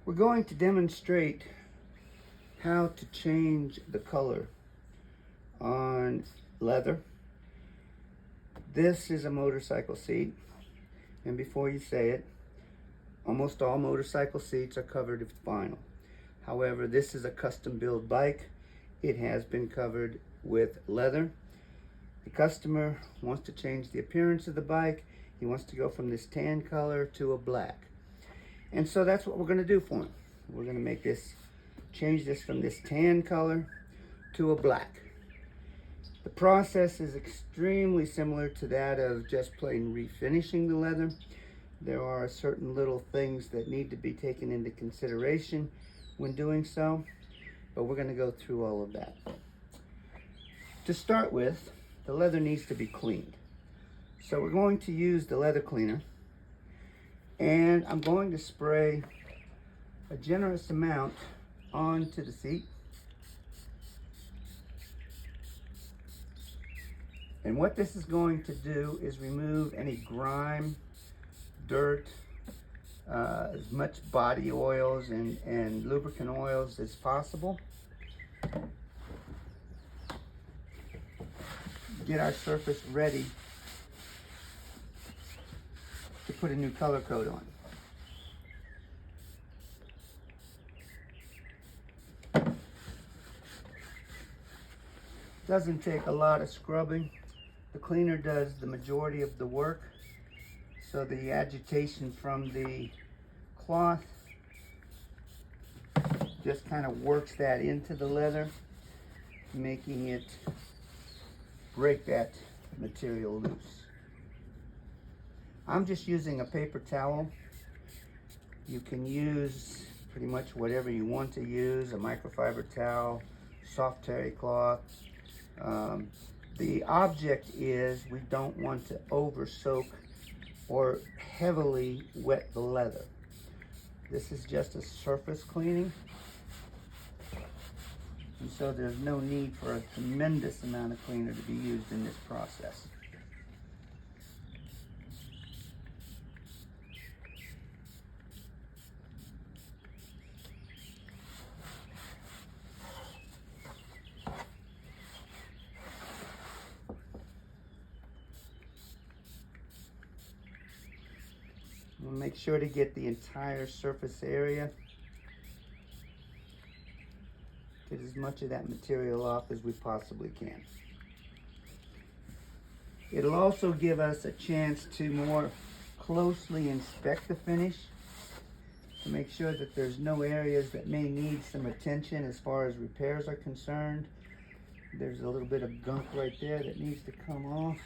We're going to demonstrate how to change the color on leather. This is a motorcycle seat, and before you say it, almost all motorcycle seats are covered with vinyl. However, this is a custom build bike. It has been covered with leather. The customer wants to change the appearance of the bike. He wants to go from this tan color to a black. And so that's what we're going to do for him. We're going to change this from this tan color to a black. The process is extremely similar to that of just plain refinishing the leather. There are certain little things that need to be taken into consideration when doing so, but we're going to go through all of that. To start with, the leather needs to be cleaned. So we're going to use the leather cleaner, and I'm going to spray a generous amount onto the seat. And what this is going to do is remove any grime, dirt, as much body oils and lubricant oils as possible. Get our surface ready to put a new color coat on. Doesn't take a lot of scrubbing. The cleaner does the majority of the work, so the agitation from the cloth just kind of works that into the leather, making it break that material loose. I'm just using a paper towel. You can use pretty much whatever you want to use, a microfiber towel, soft terry cloth. The object is we don't want to over soak or heavily wet the leather. This is just a surface cleaning, and so there's no need for a tremendous amount of cleaner to be used in this process. We'll make sure to get the entire surface area. Get as much of that material off as we possibly can. It'll also give us a chance to more closely inspect the finish to make sure that there's no areas that may need some attention as far as repairs are concerned. There's a little bit of gunk right there that needs to come off.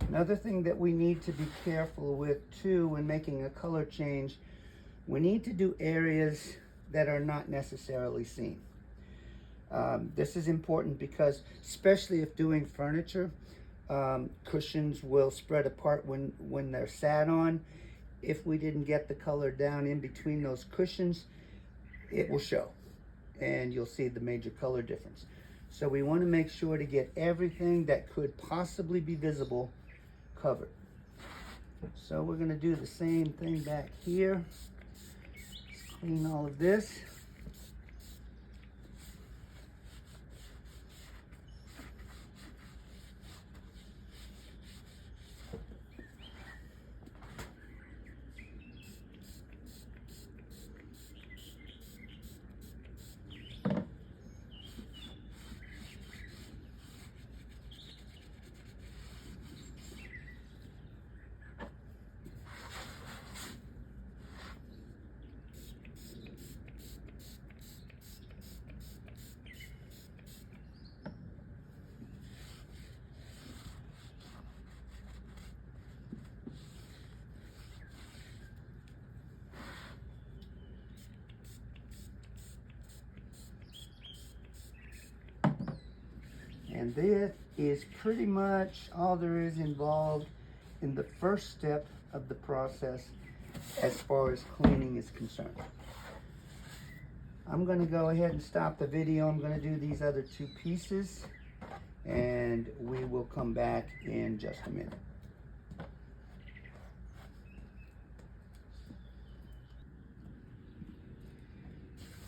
Another thing that we need to be careful with too when making a color change, we need to do areas that are not necessarily seen. This is important because, especially if doing furniture, cushions will spread apart when they're sat on. If we didn't get the color down in between those cushions, it will show, and you'll see the major color difference. So we want to make sure to get everything that could possibly be visible covered. So we're going to do the same thing back here. Let's clean all of this. And this is pretty much all there is involved in the first step of the process. as far as cleaning is concerned. I'm going to go ahead and stop the video. I'm going to do these other two pieces, and we will come back in just a minute.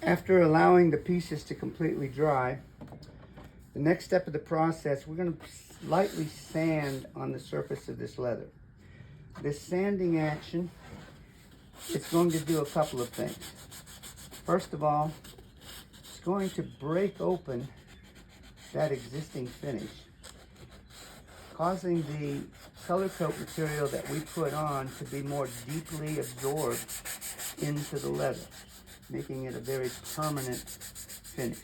After allowing the pieces to completely dry, the next step of the process, we're going to lightly sand on the surface of this leather. This sanding action, it's going to do a couple of things. First of all, it's going to break open that existing finish, causing the color coat material that we put on to be more deeply absorbed into the leather, making it a very permanent finish.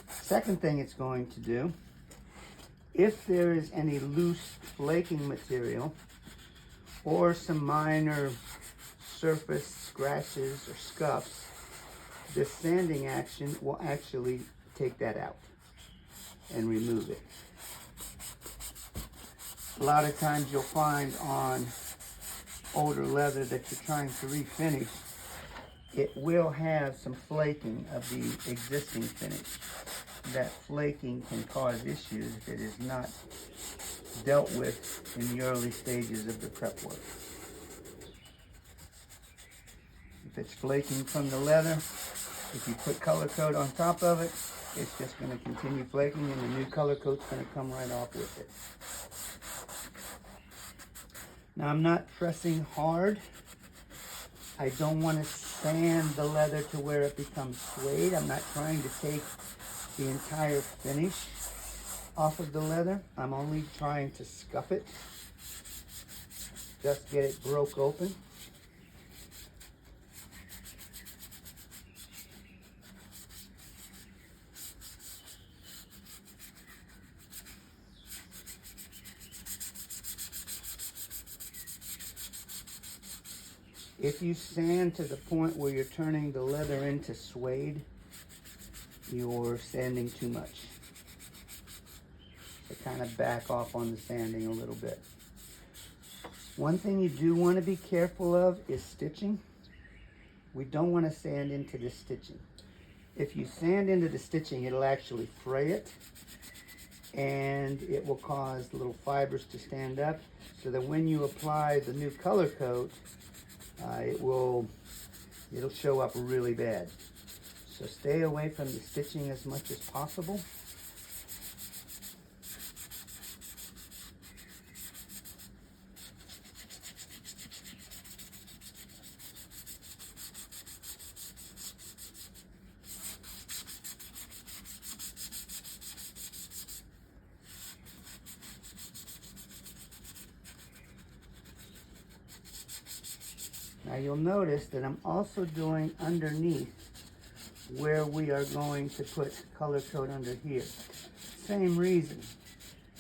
Second thing it's going to do, if there is any loose flaking material or some minor surface scratches or scuffs, this sanding action will actually take that out and remove it. A lot of times you'll find on older leather that you're trying to refinish, it will have some flaking of the existing finish. That flaking can cause issues if it is not dealt with in the early stages of the prep work. If it's flaking from the leather, if you put color coat on top of it, it's just going to continue flaking, and the new color coat's going to come right off with it. Now, I'm not pressing hard. I don't want to sand the leather to where it becomes suede. I'm not trying to take the entire finish off of the leather. I'm only trying to scuff it, just get it broke open. If you sand to the point where you're turning the leather into suede, you're sanding too much. So kind of back off on the sanding a little bit. One thing you do want to be careful of is stitching. We don't want to sand into the stitching. If you sand into the stitching, it'll actually fray it, and it will cause little fibers to stand up, so that when you apply the new color coat, it'll show up really bad. So stay away from the stitching as much as possible. Now you'll notice that I'm also doing underneath where we are going to put color coat under here. Same reason.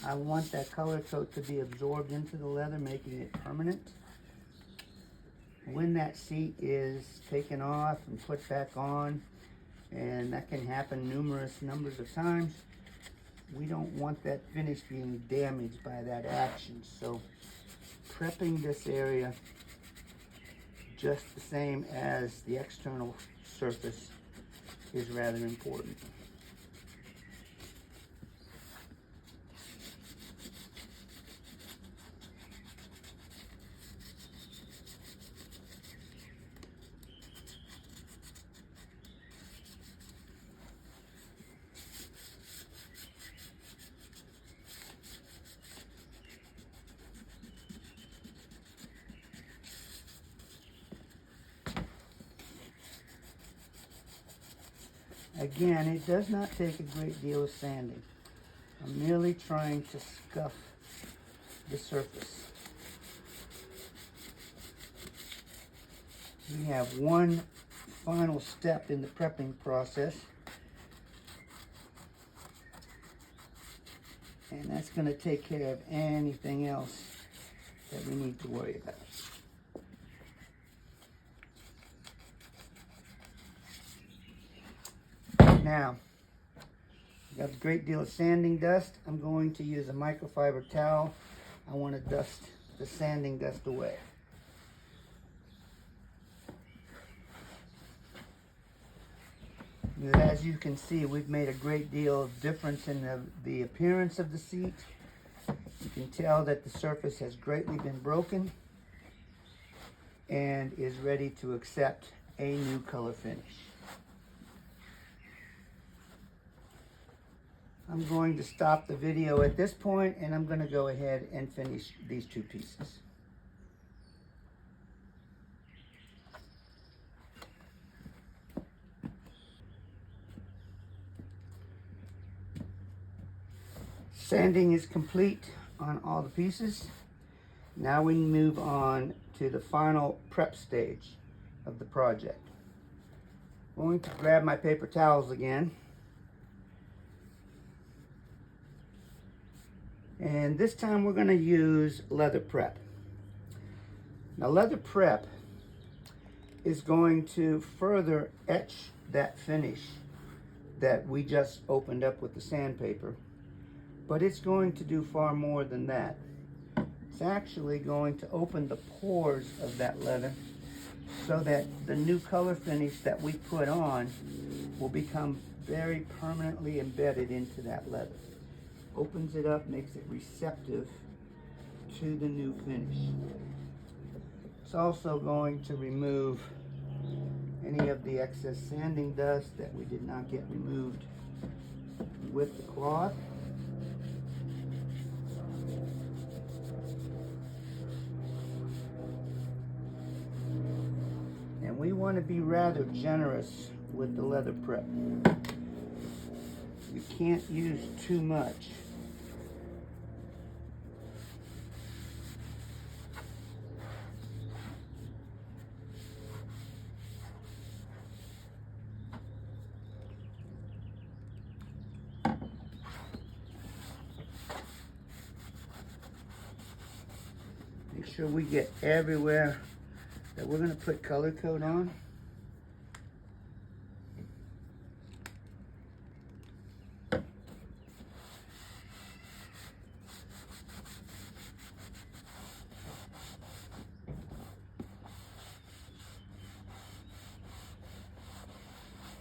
I want that color coat to be absorbed into the leather, making it permanent. When that seat is taken off and put back on, and that can happen numerous numbers of times, we don't want that finish being damaged by that action. So prepping this area just the same as the external surface is rather important. Again, it does not take a great deal of sanding. I'm merely trying to scuff the surface. We have one final step in the prepping process, and that's going to take care of anything else that we need to worry about. Now, I've got a great deal of sanding dust. I'm going to use a microfiber towel. I want to dust the sanding dust away. And as you can see, we've made a great deal of difference in the appearance of the seat. You can tell that the surface has greatly been broken and is ready to accept a new color finish. I'm going to stop the video at this point, and I'm going to go ahead and finish these two pieces. Sanding is complete on all the pieces. Now we move on to the final prep stage of the project. I'm going to grab my paper towels again. And this time we're going to use leather prep. Now leather prep is going to further etch that finish that we just opened up with the sandpaper. But it's going to do far more than that. It's actually going to open the pores of that leather so that the new color finish that we put on will become very permanently embedded into that leather. Opens it up, makes it receptive to the new finish. It's also going to remove any of the excess sanding dust that we did not get removed with the cloth. And we want to be rather generous with the leather prep. You can't use too much. Make sure we get everywhere that we're going to put color coat on.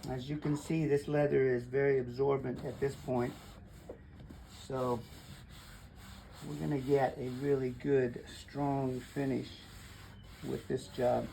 As you can see, this leather is very absorbent at this point, so we're going to get a really good, strong finish with this job.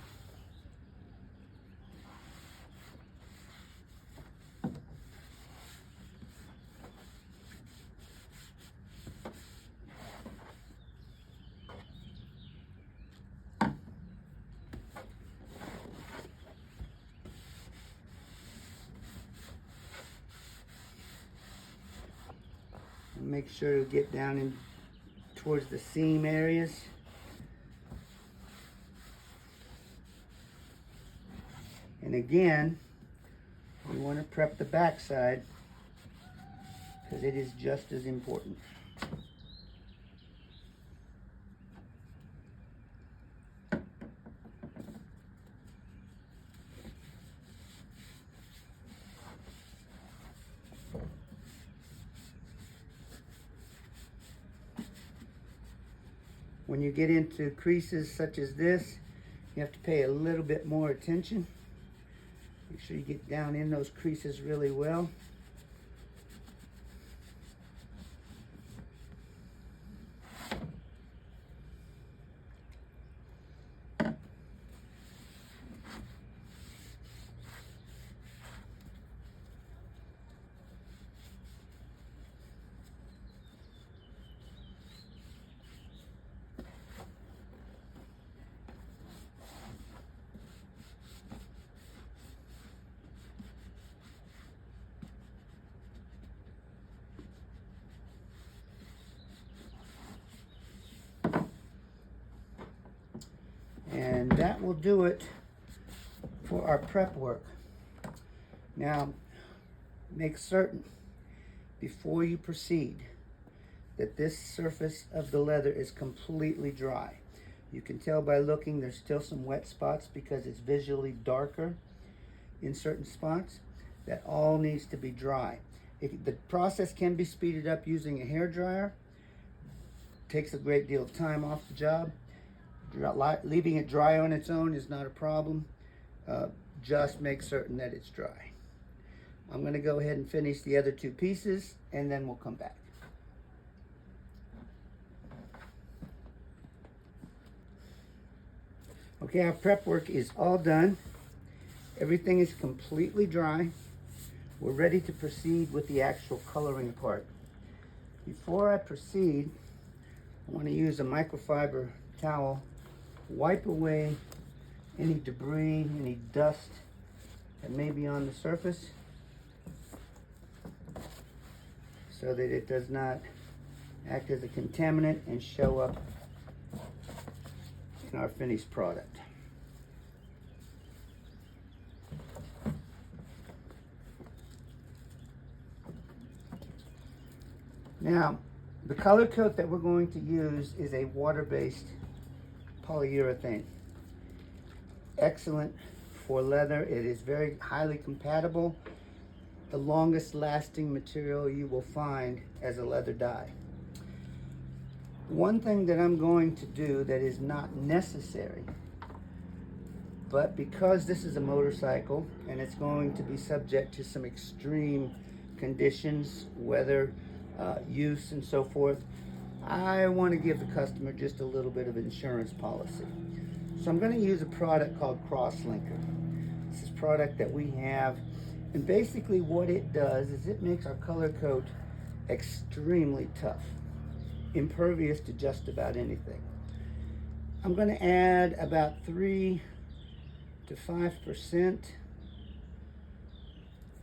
Make sure to get down in towards the seam areas. And again, we want to prep the back side because it is just as important. When you get into creases such as this, you have to pay a little bit more attention. Make sure you get down in those creases really well. And that will do it for our prep work. Now, make certain before you proceed that this surface of the leather is completely dry. You can tell by looking, there's still some wet spots because it's visually darker in certain spots. That all needs to be dry. The process can be speeded up using a hair dryer. Takes a great deal of time off the job. Leaving it dry on its own is not a problem. Just make certain that it's dry. I'm going to go ahead and finish the other two pieces, and then we'll come back. Okay, our prep work is all done. Everything is completely dry. We're ready to proceed with the actual coloring part. Before I proceed, I want to use a microfiber towel, wipe away any debris, any dust that may be on the surface, so that it does not act as a contaminant and show up in our finished product. Now, the color coat that we're going to use is a water-based polyurethane. Excellent for leather. It is very highly compatible. The longest lasting material you will find as a leather dye. One thing that I'm going to do that is not necessary, but because this is a motorcycle and it's going to be subject to some extreme conditions, weather, use and so forth, I want to give the customer just a little bit of insurance policy. So I'm going to use a product called Crosslinker. This is a product that we have, and basically what it does is it makes our color coat extremely tough, impervious to just about anything. I'm going to add about 3 to 5%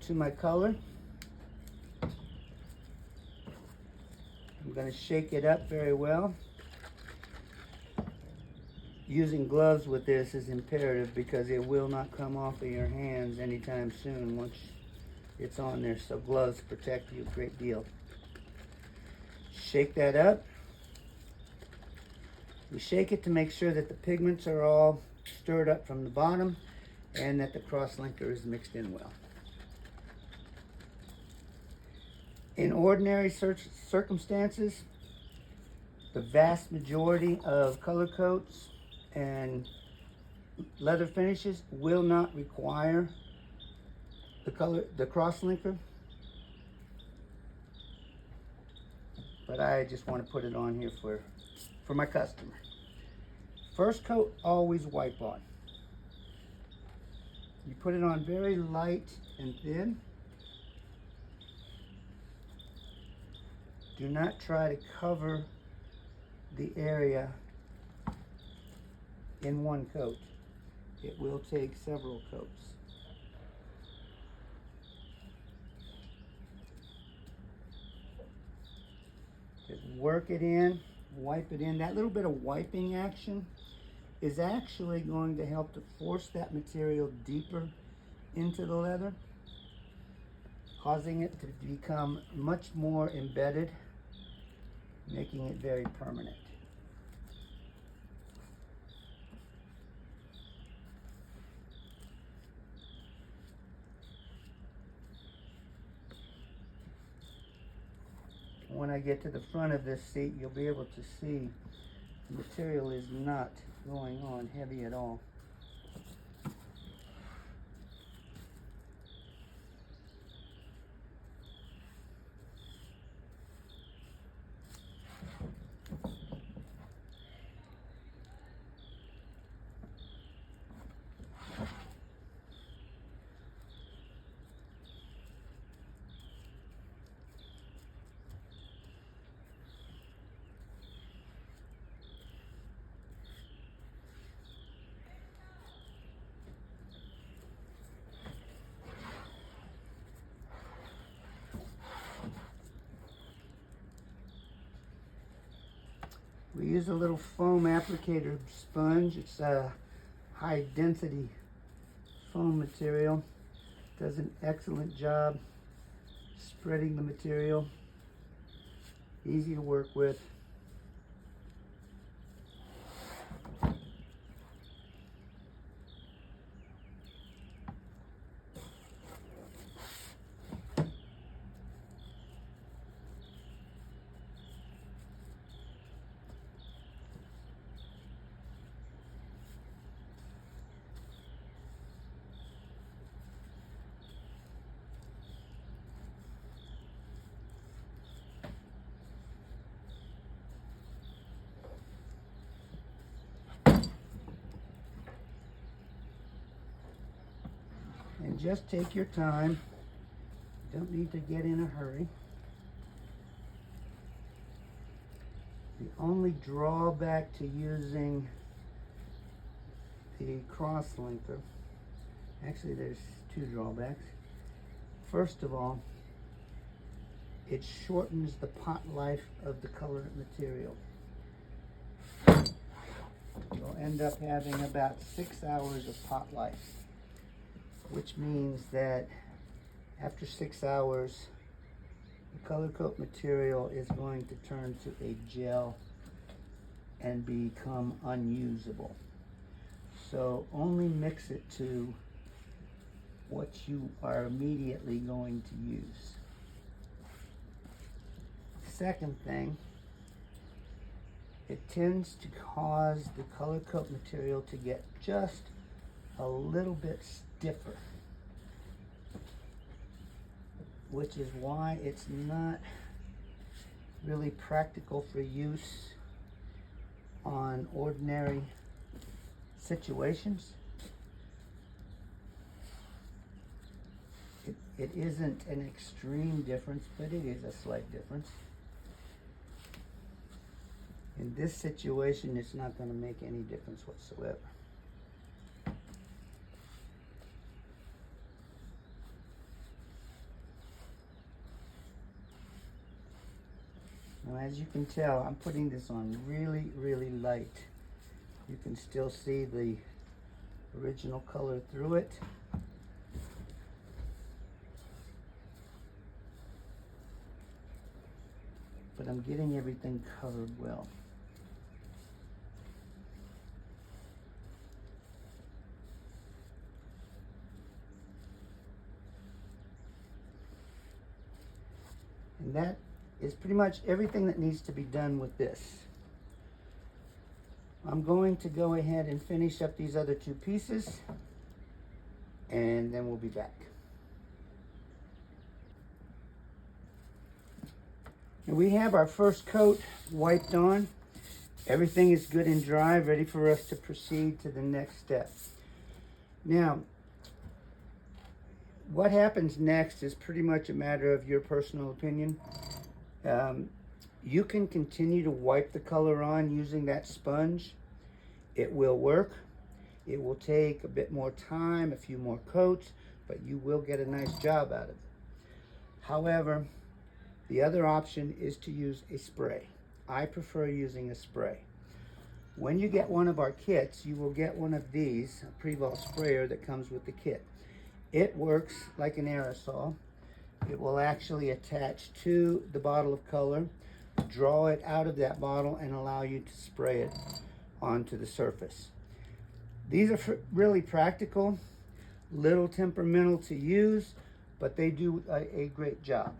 to my color. I'm going to shake it up very well. Using gloves with this is imperative because it will not come off of your hands anytime soon once it's on there. So gloves protect you a great deal. Shake that up. We shake it to make sure that the pigments are all stirred up from the bottom and that the Crosslinker is mixed in well. In ordinary circumstances, the vast majority of color coats and leather finishes will not require the Crosslinker, but I just want to put it on here for my customer. First coat, always wipe on. You put it on very light and thin. Do not try to cover the area in one coat. It will take several coats. Just work it in, wipe it in. That little bit of wiping action is actually going to help to force that material deeper into the leather, causing it to become much more embedded, making it very permanent. When I get to the front of this seat, you'll be able to see the material is not going on heavy at all. We use a little foam applicator sponge. It's a high density foam material. Does an excellent job spreading the material. Easy to work with. And just take your time. You don't need to get in a hurry. The only drawback to using the cross linker, actually there's two drawbacks. First of all, it shortens the pot life of the colorant material. You'll end up having about 6 hours of pot life, which means that after 6 hours, the color coat material is going to turn to a gel and become unusable. So only mix it to what you are immediately going to use. Second thing, it tends to cause the color coat material to get just a little bit stiffer, which is why it's not really practical for use on ordinary situations. It isn't an extreme difference, but it is a slight difference. In this situation, it's not going to make any difference whatsoever. Now, as you can tell, I'm putting this on really, really light. You can still see the original color through it. But I'm getting everything covered well. And that is pretty much everything that needs to be done with this. I'm going to go ahead and finish up these other two pieces, and then we'll be back. And we have our first coat wiped on. Everything is good and dry, ready for us to proceed to the next step. Now, what happens next is pretty much a matter of your personal opinion. You can continue to wipe the color on using that sponge. It will work. It will take a bit more time, a few more coats, but you will get a nice job out of it. However, the other option is to use a spray. I prefer using a spray. When you get one of our kits, you will get one of these, a Prevol sprayer that comes with the kit. It works like an aerosol. It will actually attach to the bottle of color, draw it out of that bottle, and allow you to spray it onto the surface. These are really practical, little temperamental to use, but they do a great job.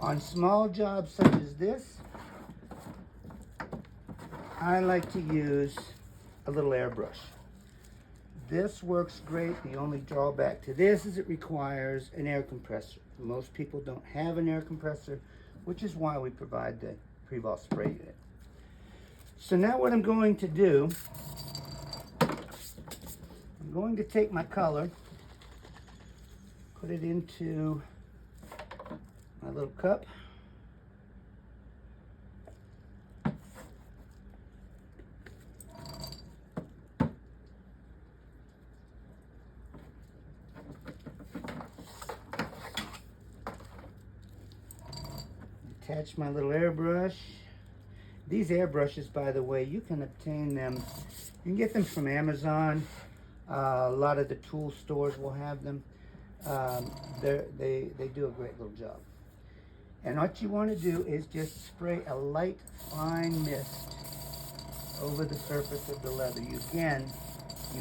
On small jobs such as this, I like to use a little airbrush. This works great. The only drawback to this is it requires an air compressor. Most people don't have an air compressor, which is why we provide the Prevol spray unit. So now what I'm going to do, I'm going to take my color, put it into my little cup. Attach my little airbrush. These airbrushes, by the way, you can obtain them. You can get them from Amazon. A lot of the tool stores will have them. They do a great little job. And what you want to do is just spray a light, fine mist over the surface of the leather. You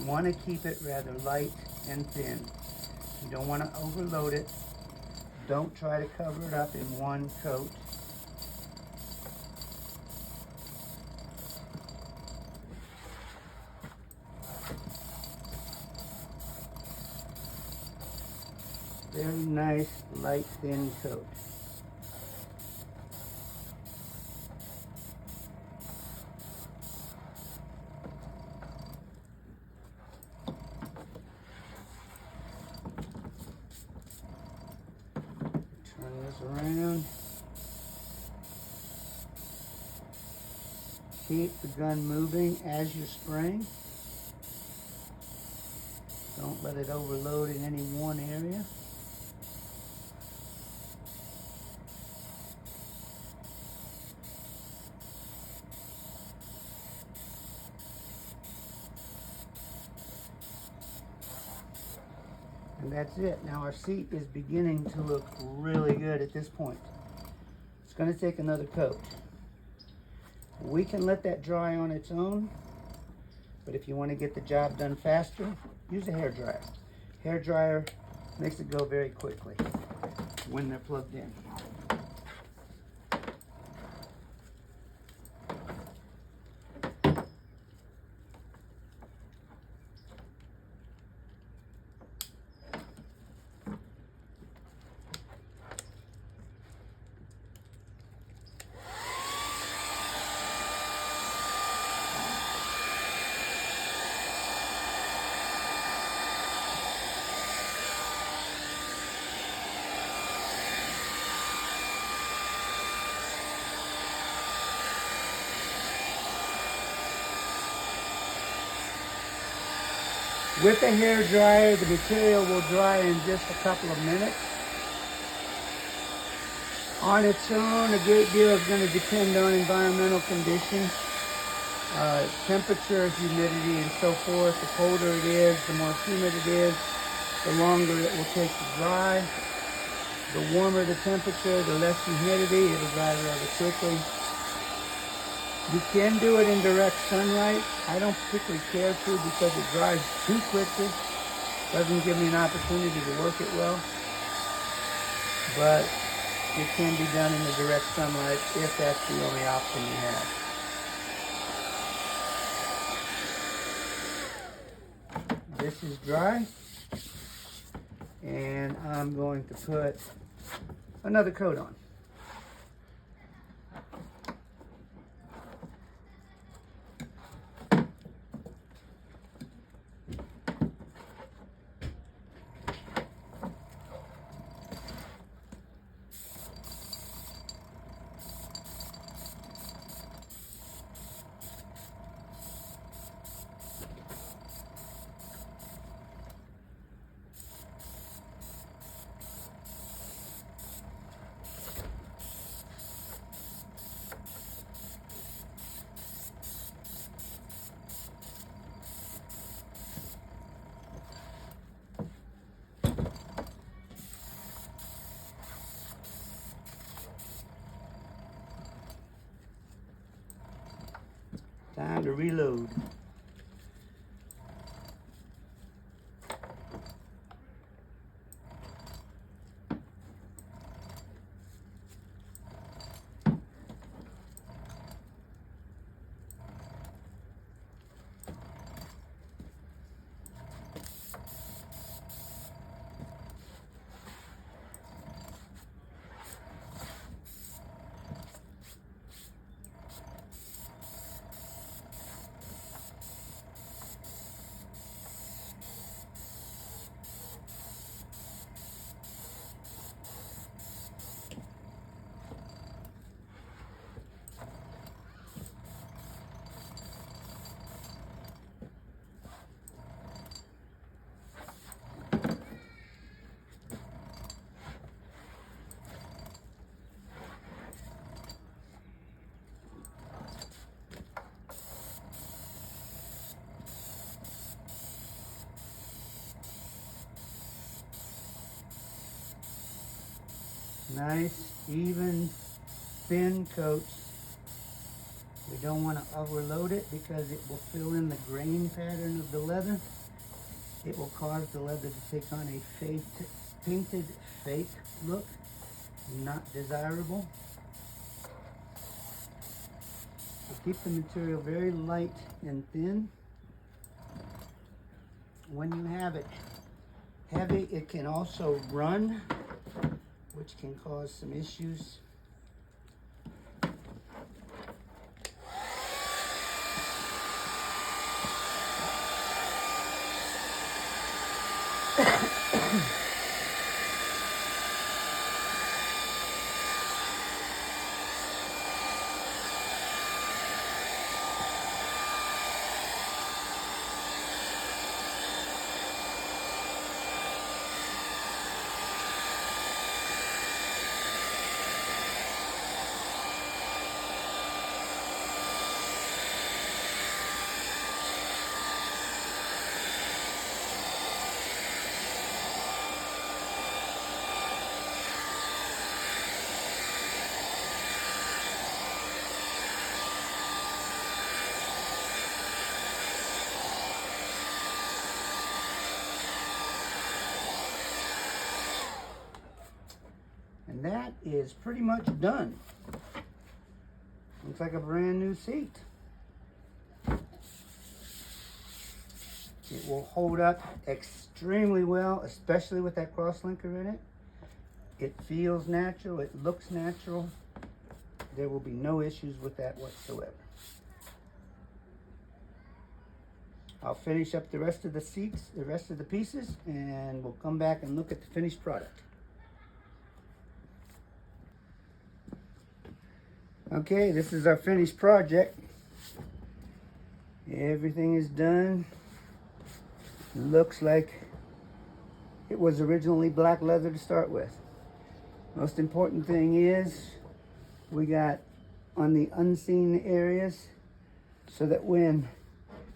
want to keep it rather light and thin. You don't want to overload it. Don't try to cover it up in one coat. Very nice, light, thin coat. around. Keep the gun moving as you're spraying. Don't let it overload in any one area. And that's it. Now our seat is beginning to look really good at this point. It's going to take another coat. We can let that dry on its own, but if you want to get the job done faster, use a hair dryer. Hair dryer makes it go very quickly when they're plugged in. With the hair dryer, the material will dry in just a couple of minutes. On its own, a great deal is going to depend on environmental conditions, temperature, humidity, and so forth. The colder it is, the more humid it is, the longer it will take to dry. The warmer the temperature, the less humidity, it'll dry rather quickly. You can do it in direct sunlight. I don't particularly care to because it dries too quickly. Doesn't give me an opportunity to work it well. But it can be done in the direct sunlight if that's the only option you have. This is dry. And I'm going to put another coat on. Time to reload. Nice, even, thin coats. We don't want to overload it because it will fill in the grain pattern of the leather. It will cause the leather to take on a painted fake look, not desirable. So keep the material very light and thin. When you have it heavy, it can also run, which can cause some issues. And that is pretty much done. Looks like a brand new seat. It will hold up extremely well, especially with that cross-linker in it. It feels natural, it looks natural. There will be no issues with that whatsoever. I'll finish up the rest of the seats, the rest of the pieces, and we'll come back and look at the finished product. Okay, this is our finished project. Everything is done. Looks like it was originally black leather to start with. Most important thing is we got on the unseen areas so that when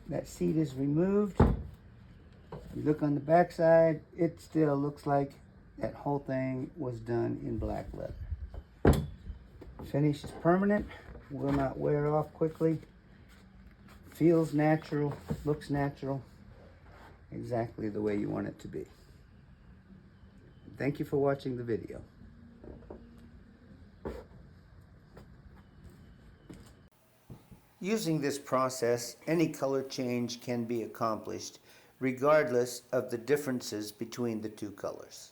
that seat is removed, you look on the back side, it still looks like that whole thing was done in black leather. Finish is permanent, will not wear off quickly, feels natural, looks natural, exactly the way you want it to be. Thank you for watching the video. Using this process, any color change can be accomplished regardless of the differences between the two colors.